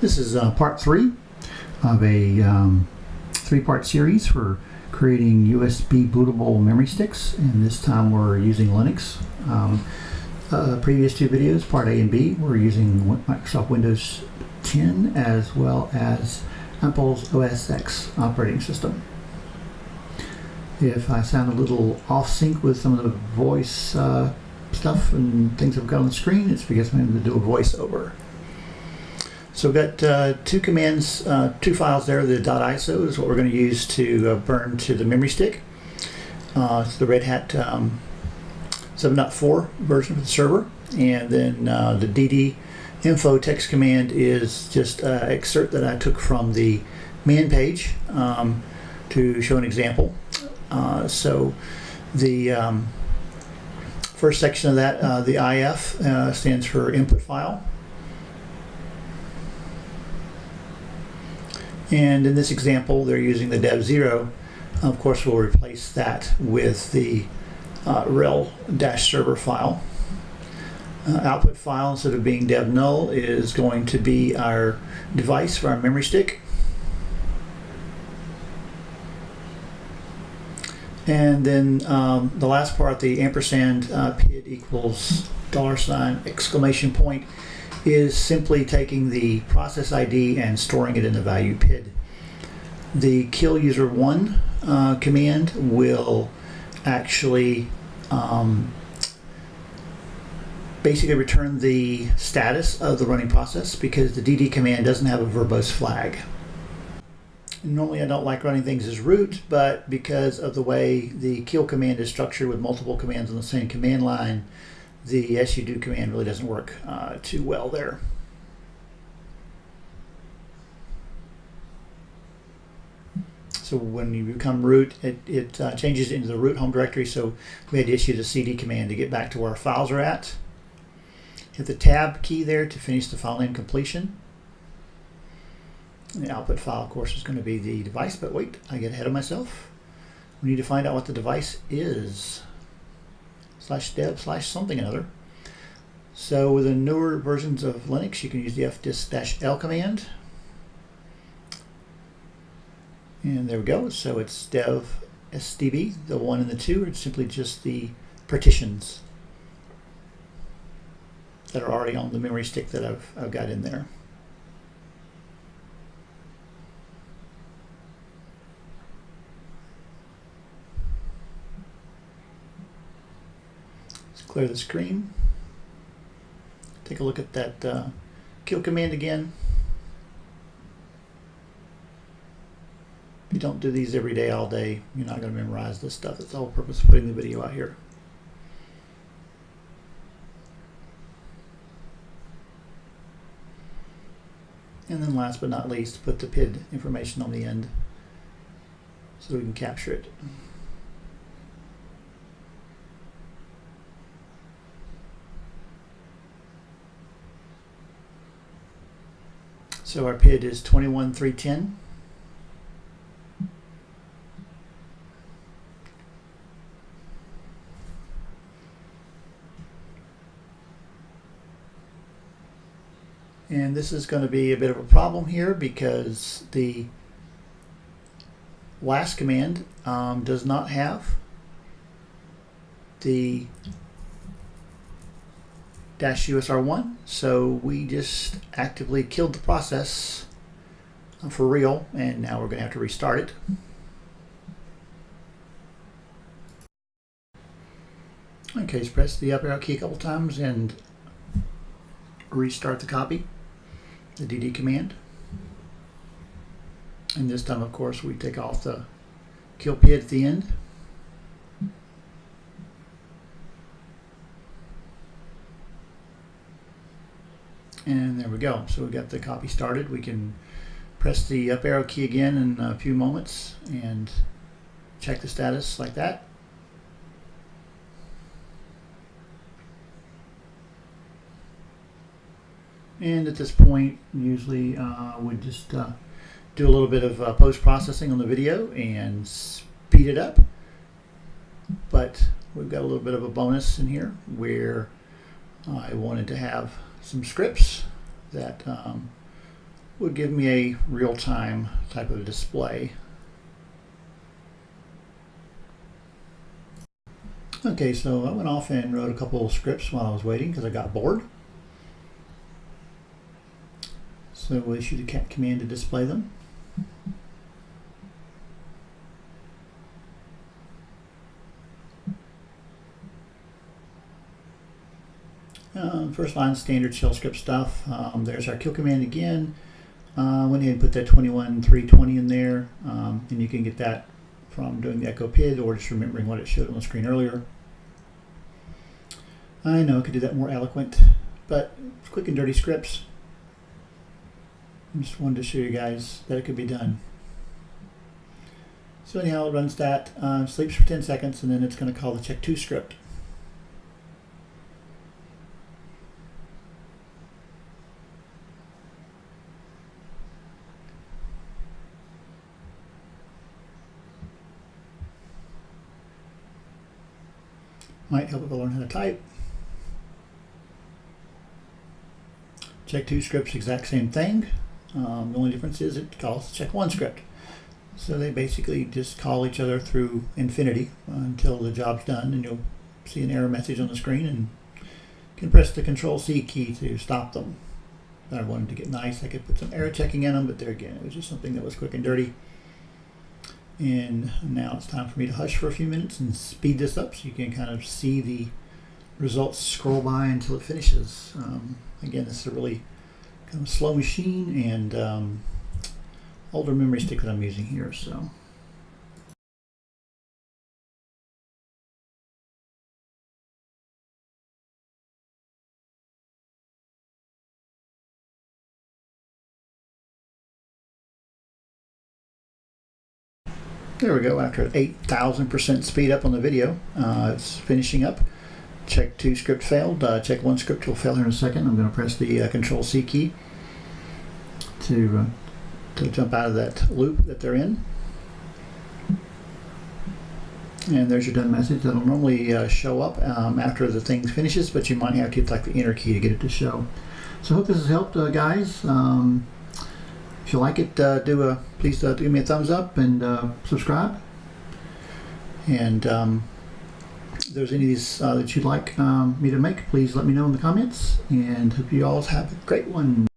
This is part 3 of a 3-part series for creating USB bootable memory sticks, and this time we're using Linux. Previous 2 videos, part A and B, we're using Microsoft Windows 10 as well as Apple's OS X operating system. If I sound a little off sync with some of the voice stuff and things I've got on the screen, it's because I'm going to do a voiceover. So we've got 2 commands, 2 files there. The .iso is what we're going to use to burn to the memory stick. It's the Red Hat 7.4 version for the server. And then the dd info text command is just an excerpt that I took from the man page to show an example. So the first section of that, the IF, stands for input file. And in this example, they're using the dev0. Of course, we'll replace that with the RHEL-server file. Output file, instead of being dev null, is going to be our device for our memory stick. And then the last part, the ampersand PID equals $! Is simply taking the process ID and storing it in the value PID. The kill user1 command will actually basically return the status of the running process, because the dd command doesn't have a verbose flag. Normally I don't like running things as root, but because of the way the kill command is structured with multiple commands on the same command line, the sudo command really doesn't work too well there. So when you become root, it changes into the root home directory, so we had to issue the cd command to get back to where our files are at. Hit the tab key there to finish the file name completion. And the output file, of course, is going to be the device, but wait, I get ahead of myself. We need to find out what the device is. /dev/something another. So with the newer versions of Linux, you can use the fdisk-l command. And there we go. So it's dev sdb, the 1 and the 2 are simply just the partitions that are already on the memory stick that I've got in there. Clear the screen. Take a look at that kill command again. If you don't do these every day, all day, you're not going to memorize this stuff. That's the whole purpose of putting the video out here. And then last but not least, put the PID information on the end so we can capture it. So our PID is 21310. And this is going to be a bit of a problem here, because the last command does not have the -usr1, so we just actively killed the process for real, and now we're going to have to restart it. Okay, so press the up arrow key a couple times and restart the copy, the dd command. And this time, of course, we take off the kill PID at the end. And there we go. So we got the copy started. We can press the up arrow key again in a few moments and check the status like that. And at this point, usually would just do a little bit of post-processing on the video and speed it up. But we've got a little bit of a bonus in here where I wanted to have some scripts that would give me a real-time type of display. Okay, so I went off and wrote a couple of scripts while I was waiting because I got bored. So we'll issue the cat command to display them. First line, standard shell script stuff. There's our kill command again. Went ahead and put that 21.320 in there, and you can get that from doing the echo PID or just remembering what it showed on the screen earlier. I know I could do that more eloquent, but quick and dirty scripts. I just wanted to show you guys that it could be done. So anyhow, it runs that, sleeps for 10 seconds, and then it's going to call the check2 script. Might help if I learn how to type. Check2 script's exact same thing. The only difference is it calls the check1 script. So they basically just call each other through infinity until the job's done, and you'll see an error message on the screen and can press the Control-C key to stop them. If I wanted to get nice, I could put some error checking in them, but there again, it was just something that was quick and dirty. And now it's time for me to hush for a few minutes and speed this up so you can kind of see the results scroll by until it finishes. Again, this is a really kind of slow machine and older memory stick that I'm using here. So. There we go. After 8,000% speed up on the video, it's finishing up. Check2 script failed. Check1 script will fail here in a second. I'm going to press the Control-C key to jump out of that loop that they're in. And there's your done message. That'll normally show up after the thing finishes, but you might have to hit like the enter key to get it to show. So I hope this has helped, guys. If you like it, please give me a thumbs up and subscribe. And if there's any of these that you'd like me to make, please let me know in the comments. And hope you all have a great one.